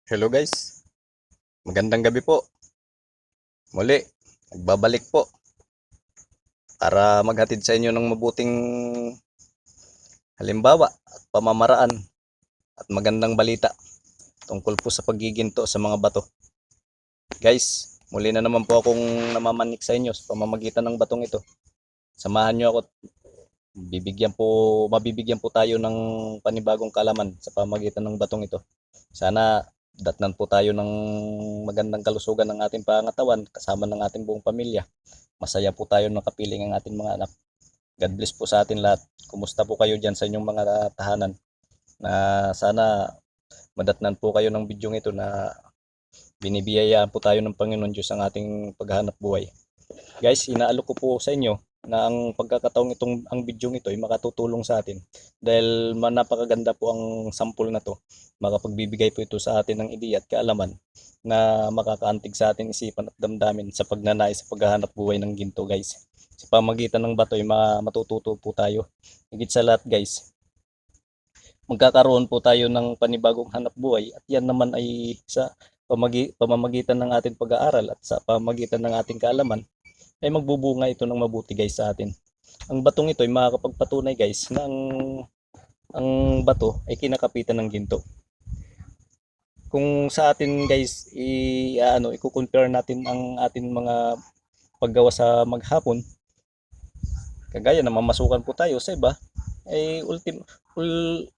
Hello guys, magandang gabi po. Muli, nagbabalik po para maghatid sa inyo ng mabuting halimbawa at pamamaraan at magandang balita tungkol po sa paggiginto sa mga bato. Guys, muli na naman po akong namamanik sa inyo sa pamamagitan ng batong ito. Samahan nyo ako at mabibigyan po tayo ng panibagong kalaman sa pamamagitan ng batong ito. Sana datnan po tayo ng magandang kalusugan ng ating pangatawan kasama ng ating buong pamilya. Masaya po tayo nakapiling ang ating mga anak. God bless po sa atin lahat. Kumusta po kayo dyan sa inyong mga tahanan? Na sana madatnan po kayo ng bidyong ito na binibiyayaan po tayo ng Panginoon Diyos ang ating paghahanap buhay. Guys, inaalok ko po sa inyo na ang pagkakataong ang bidyong ito ay makatutulong sa atin dahil napakaganda po ang sample na to. Makapagbibigay po ito sa atin ng ideya at kaalaman na makakaantig sa ating isipan at damdamin sa pagnanais sa paghahanap buhay ng ginto guys. Sa pamagitan ng bato ay matututo po tayo. Higit sa lahat guys, magkakaroon po tayo ng panibagong hanap buhay at yan naman ay sa pamamagitan ng ating pag-aaral at sa pamamagitan ng ating kaalaman ay magbubunga ito ng mabuti guys sa atin. Ang batong ito ay makakapagpatunay guys na ang bato ay kinakapitan ng ginto. Kung sa atin guys i-compare natin ang ating mga paggawa sa maghapon, kagaya na mamasukan po tayo sa iba, ay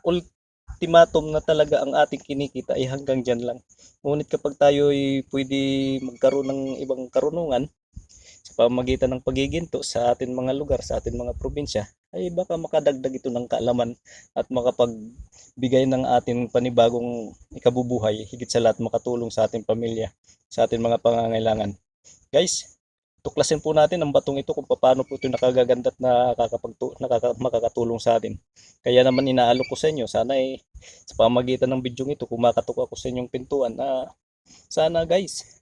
ultimatum na talaga ang ating kinikita ay hanggang dyan lang. Ngunit kapag tayo ay pwede magkaroon ng ibang karunungan sa pamamagitan ng pagiginto sa ating mga lugar, sa ating mga probinsya, ay baka makadagdag ito ng kaalaman at makapagbigay ng ating panibagong ikabubuhay, higit sa lahat makatulong sa ating pamilya, sa ating mga pangangailangan. Guys, tuklasin po natin ang batong ito kung paano po ito nakagaganda at makakatulong sa atin. Kaya naman inaalok ko sa inyo, sana sa pamagitan ng bidyong ito, kung makatok ako sa inyong pintuan, sana guys,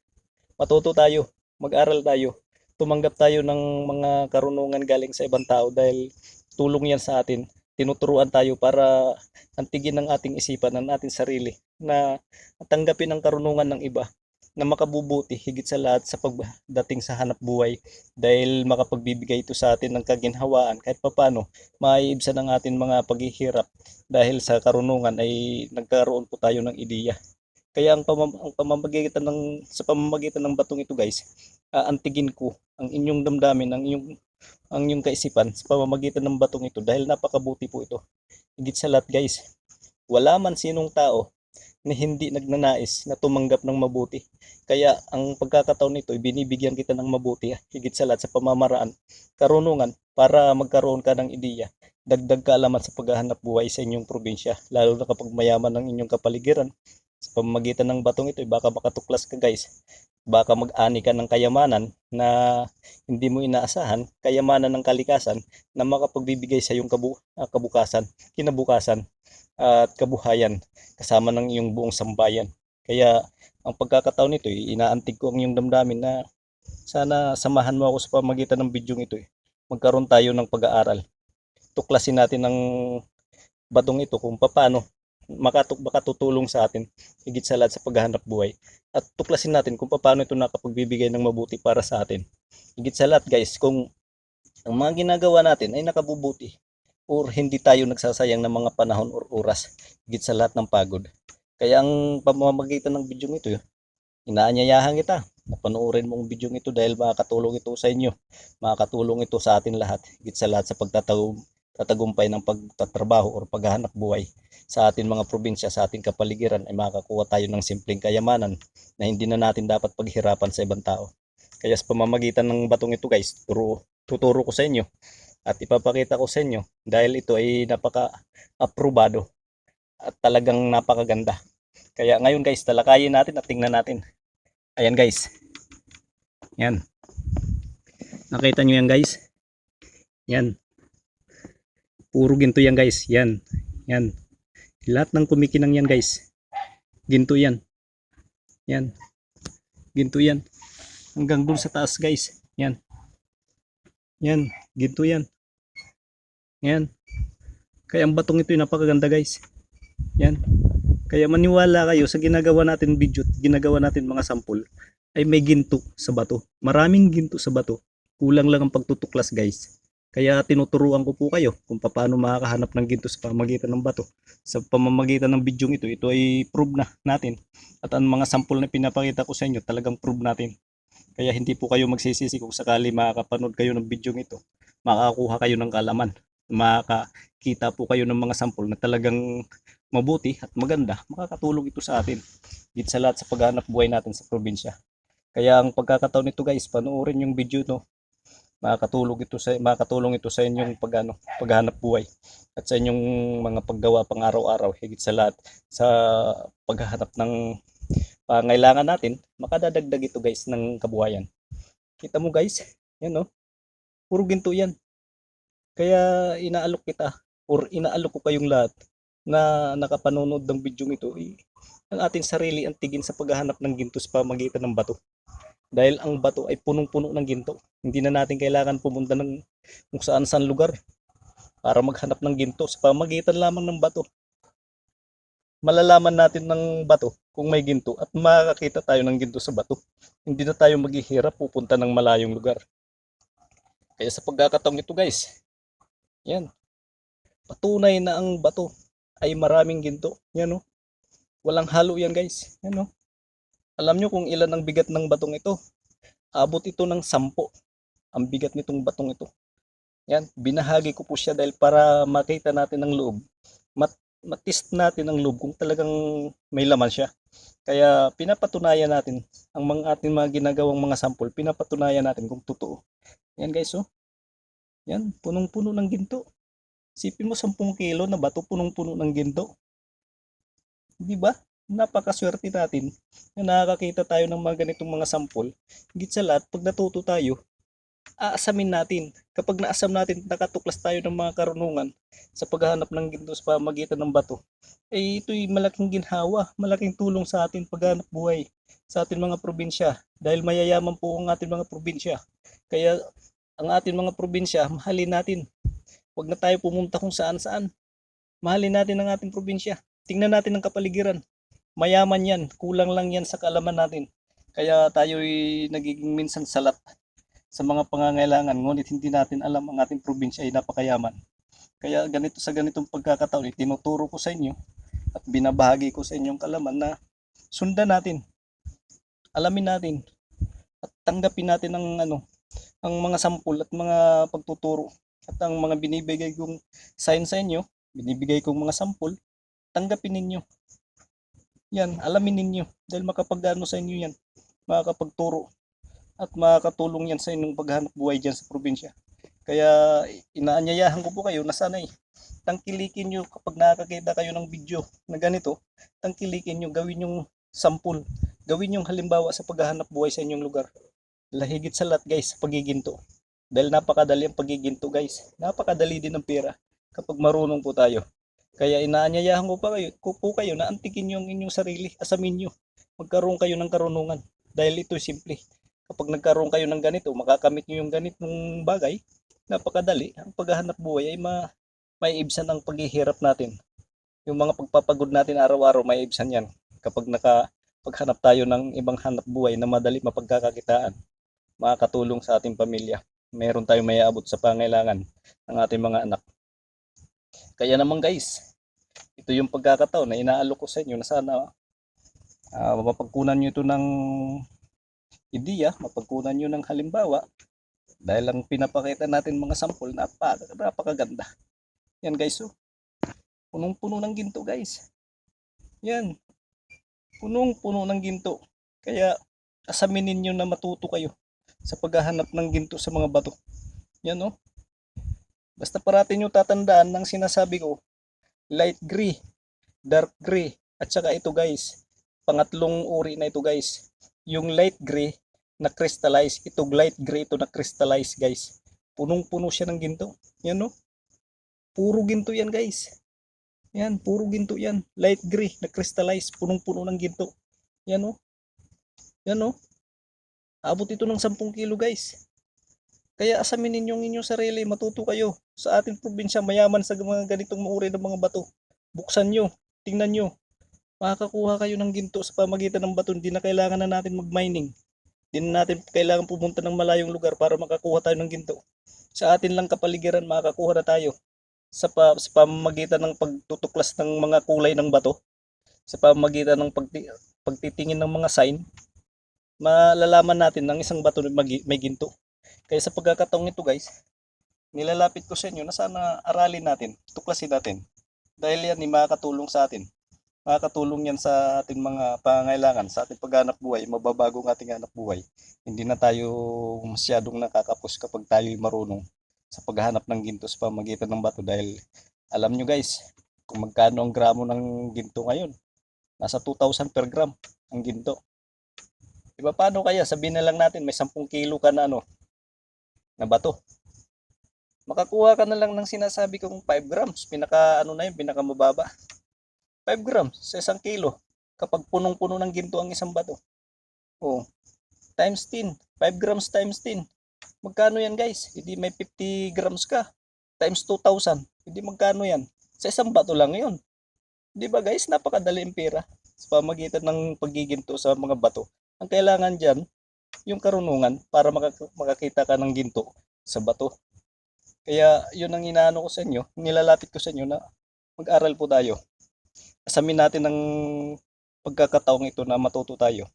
matuto tayo, mag-aral tayo, tumanggap tayo ng mga karunungan galing sa ibang tao dahil tulong yan sa atin. Tinuturuan tayo para antigin ang ating isipan, ang ating sarili, na tanggapin ang karunungan ng iba na makabubuti higit sa lahat sa pagdating sa hanap buhay dahil makapagbibigay ito sa atin ng kaginhawaan kahit papano maiibsan ang atin mga paghihirap dahil sa karunungan ay nagkaroon po tayo ng ideya. Kaya sa pamamagitan ng batong ito guys, aantigin ko ang inyong damdamin, ang inyong kaisipan sa pamamagitan ng batong ito dahil napakabuti po ito. Higit sa lahat guys, wala man sinong tao na hindi nagnanais na tumanggap ng mabuti. Kaya ang pagkakataon nito, binibigyan kita ng mabuti, higit sa lahat sa pamamaraan, karunungan, para magkaroon ka ng ideya, dagdag kaalaman sa paghahanap buhay sa inyong probinsya, lalo na kapag mayaman ang inyong kapaligiran. Sa pamamagitan ng batong ito, baka makatuklas ka guys, baka mag-ani ka ng kayamanan na hindi mo inaasahan, kayamanan ng kalikasan na makapagbibigay sa iyong kinabukasan at kabuhayan kasama ng iyong buong sambayan. Kaya ang pagkakataon nito, inaantig ko ang iyong damdamin na sana samahan mo ako sa pamagitan ng bidyong ito. Magkaroon tayo ng pag-aaral. Tuklasin natin ang batong ito kung paano makatutulong sa atin higit sa lahat sa paghahanap buhay. At tuklasin natin kung paano ito nakapagbibigay ng mabuti para sa atin. Higit sa lahat guys, kung ang mga ginagawa natin ay nakabubuti or hindi tayo nagsasayang ng mga panahon or oras higit sa lahat ng pagod. Kaya ang pamamagitan ng bidyong ito, inaanyayahan kita na panoorin mo ang bidyong ito dahil makakatulong ito sa inyo. Makakatulong ito sa atin lahat, higit sa lahat sa pagtatagumpay ng pagtatrabaho or paghahanap buhay sa ating mga probinsya, sa ating kapaligiran ay makakakuha tayo ng simpleng kayamanan na hindi na natin dapat paghirapan sa ibang tao. Kaya sa pamamagitan ng batong ito guys, tuturo ko sa inyo at ipapakita ko sa inyo dahil ito ay napaka-aprobado at talagang napakaganda. Kaya ngayon guys, talakayin natin at tingnan natin. Ayan guys. Yan. Nakita nyo yan guys? Yan. Puro ginto yan guys. Yan. Yan. Lahat ng kumikinang yan guys. Ginto yan. Yan. Ginto yan. Hanggang dun sa taas guys. Yan. Yan. Ginto yan. Yan. Kaya ang batong ito ay napakaganda guys. Yan. Kaya maniwala kayo sa ginagawa natin video, ginagawa natin mga sampol, ay may ginto sa bato. Maraming ginto sa bato. Kulang lang ang pagtutuklas guys. Kaya tinuturuan ko po kayo kung paano makakahanap ng ginto sa pamamagitan ng bato. Sa pamamagitan ng video ito ay prove na natin. At ang mga sampol na pinapakita ko sa inyo, talagang prove natin. Kaya hindi po kayo magsisisi kung sakali makakapanood kayo ng video ito. Makakakuha kayo ng kalaman. Makakita po kayo ng mga sampol na talagang mabuti at maganda. Makakatulong ito sa atin. Higit sa lahat sa paghanap buhay natin sa probinsya. Kaya ang pagkakataon nito guys, panoorin yung video no. Makakatulong ito sa inyong paghanap buhay at sa inyong mga paggawa pang araw-araw, higit sa lahat sa paghahanap ng pangailangan natin, makadadagdag ito guys ng kabuhayan. Kita mo guys, yan no, puro ginto yan. Kaya inaalok kita or inaalok ko kayong lahat na nakapanonood ng video ito, ang ating sarili ang tigin sa paghahanap ng ginto sa pamamagitan ng bato. Dahil ang bato ay punong-puno ng ginto. Hindi na natin kailangan pumunta ng kung saan-saan lugar para maghanap ng ginto sa pamamagitan lamang ng bato. Malalaman natin ng bato kung may ginto at makakakita tayo ng ginto sa bato. Hindi na tayo maghihirap pupunta ng malayong lugar. Kaya sa pagkakataong ito guys, yan, patunay na ang bato ay maraming ginto. Yan no, walang halo yan guys. Yan no. Alam nyo kung ilan ang bigat ng batong ito? Abot ito ng 10. Ang bigat nitong batong ito. Yan, binahagi ko po siya dahil para makita natin ang loob. Matist natin ang loob kung talagang may laman siya. Kaya pinapatunayan natin ang mga ating mga ginagawang mga sample, pinapatunayan natin kung totoo. Yan guys, oh. Yan, punong-puno ng ginto. Sipin mo 10 kilo na bato, punong-puno ng ginto. Di ba? Napakaswerte natin na nakakakita tayo ng mga ganitong mga sampol. Higit sa lahat, pag natuto tayo, aasamin natin. Kapag naasam natin, nakatuklas tayo ng mga karunungan sa paghahanap ng ginto sa pamamagitan ng bato, eh ito'y malaking ginhawa, malaking tulong sa atin paghanap buhay sa ating mga probinsya. Dahil mayayaman po ang ating mga probinsya. Kaya ang ating mga probinsya, mahalin natin. Huwag na tayo pumunta kung saan-saan. Mahalin natin ang ating probinsya. Tingnan natin ang kapaligiran. Mayaman yan, kulang lang yan sa kaalaman natin. Kaya tayo'y nagiging minsan salat sa mga pangangailangan, ngunit hindi natin alam ang ating probinsya ay napakayaman. Kaya ganito sa ganitong pagkakataon, tinuturo ko sa inyo at binabahagi ko sa inyong kalaman na sundan natin, alamin natin at tanggapin natin ang mga sampul at mga pagtuturo at ang mga binibigay kong sign sa inyo, binibigay kong mga sampul, tanggapin ninyo. Yan, alamin ninyo dahil makapagano sa inyo yan, makakapagturo at makakatulong yan sa inyong paghanap buhay dyan sa probinsya. Kaya inaanyayahan ko po kayo na sana'y tangkilikin nyo kapag nakakakita kayo ng video na ganito, tangkilikin nyo, gawin yung sampul, gawin yung halimbawa sa paghahanap buhay sa inyong lugar. Lahigit sa lahat guys, sa pagiginto. Dahil napakadali ang pagiginto guys, napakadali din ng pera kapag marunong po tayo. Kaya inaanyayahan ko po kayo na antikin nyo ang inyong sarili, asamin nyo, magkaroon kayo ng karunungan. Dahil ito simple. Kapag nagkaroon kayo ng ganito, makakamit nyo yung ganitong bagay, napakadali. Ang paghahanap buhay ay maiibsan ang paghihirap natin. Yung mga pagpapagod natin araw-araw, maiibsan yan. Kapag nakapaghanap tayo ng ibang hanap buhay na madali mapagkakakitaan, makakatulong sa ating pamilya. Meron tayong maiabot sa pangailangan ng ating mga anak. Kaya naman guys, ito yung pagkakataon na inaalok ko sa inyo na sana mapagkunan nyo ito ng ideya, mapagkunan nyo ng halimbawa dahil ang pinapakita natin mga sample napakaganda. Yan guys, oh. Punong-puno ng ginto guys. Yan, punong-puno ng ginto. Kaya asamin ninyo na matuto kayo sa paghahanap ng ginto sa mga bato. Yan oh. Basta parating nyo tatandaan ng sinasabi ko, light gray, dark gray, at saka ito guys, pangatlong uri na ito guys, yung light gray na crystallize, ito light gray ito na crystallize guys, punong-puno siya ng ginto, yan no, puro ginto yan guys, yan, puro ginto yan, light gray na crystallize, punong-puno ng ginto, yan no, yan no, abot ito ng 10 kilo guys. Kaya asamin ninyo ang inyong sarili, matuto kayo. Sa ating probinsya, mayaman sa mga ganitong uri ng mga bato. Buksan nyo, tingnan nyo. Makakakuha kayo ng ginto sa pamagitan ng bato. Hindi na kailangan na natin mag-mining. Hindi na natin kailangan pumunta ng malayong lugar para makakuha tayo ng ginto. Sa atin lang kapaligiran makakakuha na tayo sa pamamagitan ng pagtutuklas ng mga kulay ng bato, sa pamamagitan ng pagtitingin ng mga sign, malalaman natin ng isang bato na may ginto. Kaya sa pagkakataong ito guys, nilalapit ko sa inyo na sana aralin natin, tuklasin natin. Dahil yan ay makakatulong sa atin. Makakatulong yan sa ating mga pangangailangan, sa ating paghanap buhay, mababago ang ating hanap buhay. Hindi na tayo masyadong nakakapos kapag tayo marunong sa paghahanap ng ginto sa pamagitan ng bato. Dahil alam nyo guys, kung magkano ang gramo ng ginto ngayon. Nasa 2,000 per gram ang ginto. Diba paano kaya sabihin na lang natin may 10 kilo ka na na bato. Makakuha ka na lang ng sinasabi kong 5 grams. Pinaka ano na yun, pinaka mababa. 5 grams sa 1 kilo. Kapag punong-puno ng ginto ang isang bato. Oh, times 10. 5 grams times 10. Magkano yan guys? Hindi may 50 grams ka. Times 2,000. Hindi magkano yan? Sa isang bato lang yun. Di ba guys? Napakadali ang pera sa pamagitan ng paggiginto sa mga bato. Ang kailangan dyan, yung karunungan para makakita ka ng ginto sa bato. Kaya yun ang inaano ko sa inyo, nilalapit ko sa inyo na mag-aral po tayo. Asamin natin ang pagkakataong ito na matuto tayo.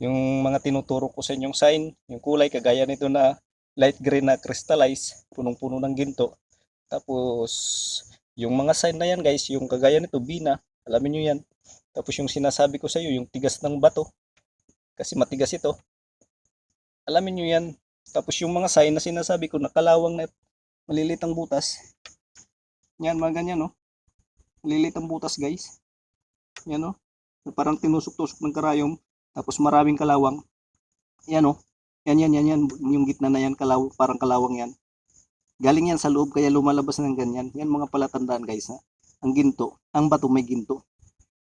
Yung mga tinuturo ko sa inyong sign, yung kulay kagaya nito na light green na crystallize, punong-puno ng ginto. Tapos yung mga sign na yan guys, yung kagaya nito bina, alamin nyo yan. Tapos yung sinasabi ko sa iyo, yung tigas ng bato, kasi matigas ito. Alamin nyo yan. Tapos yung mga sign na sinasabi ko na kalawang na malilit ang butas. Yan, mga ganyan, no? Malilit ang butas, guys. Yan, no? Parang tinusok-tusok ng karayom. Tapos maraming kalawang. Yan, no? Yan. Yung gitna na yan, parang kalawang yan. Galing yan sa loob, kaya lumalabas ng ganyan. Yan mga palatandaan, guys, ha? Ang ginto, ang bato may ginto.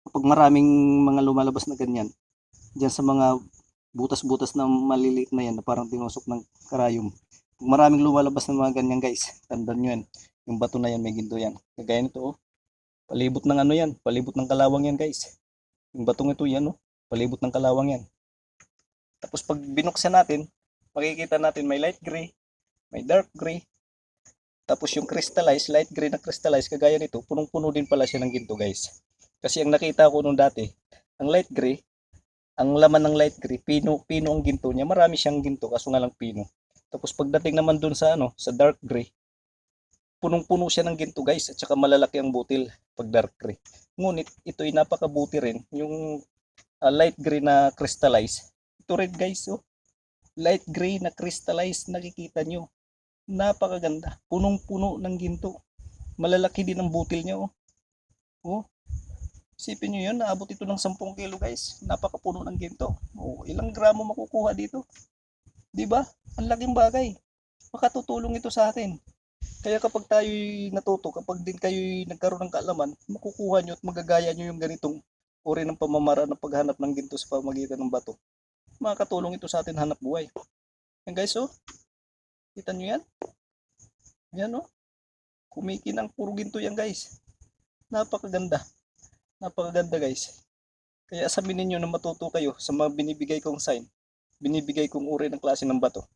Kapag maraming mga lumalabas na ganyan, dyan sa mga butas-butas na maliliit na yan na parang tinusok ng karayom. Kung maraming lumalabas ng mga ganyan guys, tandaan nyo yan. Yung bato na yan may ginto yan. Kagaya nito oh. Palibot ng ano yan, palibot ng kalawang yan guys. Yung batong ito yan oh, palibot ng kalawang yan. Tapos pag binuksan natin, makikita natin may light gray, may dark gray. Tapos yung crystallize, light gray na crystallize, kagaya nito, punong-puno din pala siya ng ginto guys. Kasi ang nakita ko nung dati, ang light gray, ang laman ng light gray, pino ang ginto niya. Marami siyang ginto, kaso nga lang pino. Tapos pagdating naman dun sa sa dark gray, punong-puno siya ng ginto guys, at saka malalaki ang butil pag dark gray. Ngunit ito ay napakabuti rin, yung light gray na crystallize. Ito rin guys, oh. Light gray na crystallize, nakikita nyo. Napakaganda, punong-puno ng ginto. Malalaki din ang butil niya, oh. Oh. Isipin nyo yun, naabot ito ng 10 kilo guys. Napakapuno ng ginto. Oh, ilang gramo makukuha dito? 'Di ba? Ang laking bagay. Makatutulong ito sa atin. Kaya kapag tayo'y natuto, kapag din kayo'y nagkaroon ng kaalaman, makukuha nyo at magagaya nyo yung ganitong uri ng pamamaraan ng paghanap ng ginto sa pamagitan ng bato. Makakatulong ito sa atin hanap buhay. Yan guys, oh. Kita nyo yan? Yan, oh. Kumikinang puro ginto yan guys. Napakaganda. Napakaganda guys. Kaya sabihin niyo na matuto kayo sa mga binibigay kong sign. Binibigay kong uri ng klase ng bato.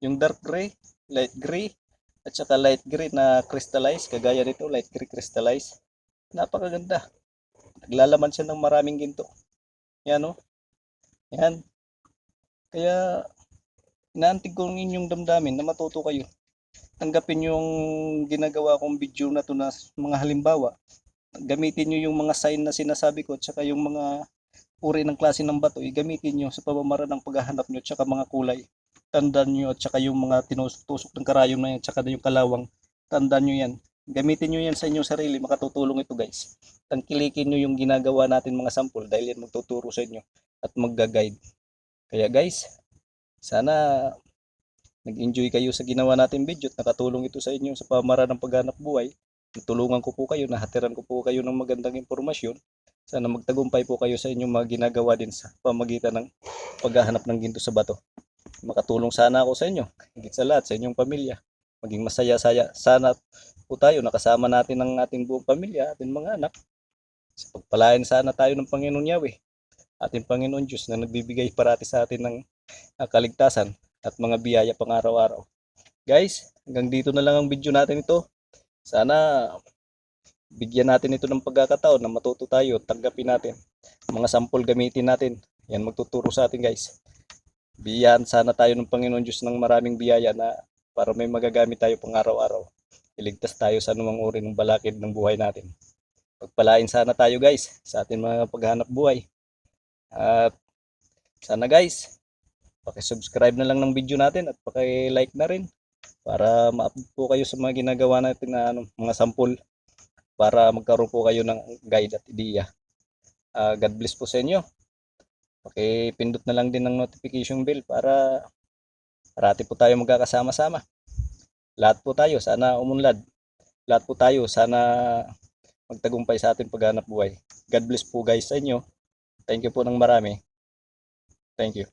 Yung dark gray, light gray, at saka light gray na crystallize, kagaya nito, light gray crystallize. Napakaganda. Naglalaman siya ng maraming ginto. Yan o. Yan. Kaya, inaantig ko ng inyong damdamin na matuto kayo. Tanggapin yung ginagawa kong video na to na mga halimbawa. Gamitin nyo yung mga sign na sinasabi ko at saka yung mga uri ng klase ng bato, gamitin nyo sa pamamaraan ng paghahanap nyo at saka mga kulay. Tandaan nyo at saka yung mga tinusok ng karayom na yan at saka yung kalawang. Tandaan nyo yan. Gamitin nyo yan sa inyong sarili. Makatutulong ito guys. Tangkilikin nyo yung ginagawa natin mga sample dahil yan magtuturo sa inyo at magga-guide. Kaya guys, sana nag-enjoy kayo sa ginawa natin video at nakatulong ito sa inyo sa pamamaraan ng paghanap buhay. Tulungan ko po kayo, nahatiran ko po kayo ng magandang impormasyon. Sana magtagumpay po kayo sa inyong mga ginagawa din sa pamagitan ng paghahanap ng ginto sa bato. Makatulong sana ako sa inyo, higit sa lahat sa inyong pamilya. Maging masaya-saya. Sana po tayo nakasama natin ang ating buong pamilya, ating mga anak. Sa pagpalain sana tayo ng Panginoon Yahweh, ating Panginoon Diyos na nagbibigay parati sa atin ng kaligtasan at mga biyaya pang araw-araw. Guys, hanggang dito na lang ang video natin ito. Sana bigyan natin ito ng pagkakataon na matuto tayo, tanggapin natin. Mga sampol gamitin natin. Yan magtuturo sa atin guys. Biyahan sana tayo ng Panginoon Diyos ng maraming biyaya na para may magagamit tayo pang araw-araw. Iligtas tayo sa anumang uri ng balakid ng buhay natin. Pagpalain sana tayo guys sa ating mga paghahanap buhay. At sana guys, paki-subscribe na lang ng video natin at paki-like na rin para ma-update po kayo sa mga ginagawa natin na mga sampol para magkaroon po kayo ng guide at ideya. God bless po sa inyo. Paki-pindot na lang din ng notification bell para parati po tayo magkakasama-sama. Lahat po tayo sana umunlad. Lahat po tayo sana magtagumpay sa ating paghanap buhay. God bless po guys sa inyo. Thank you po ng marami. Thank you.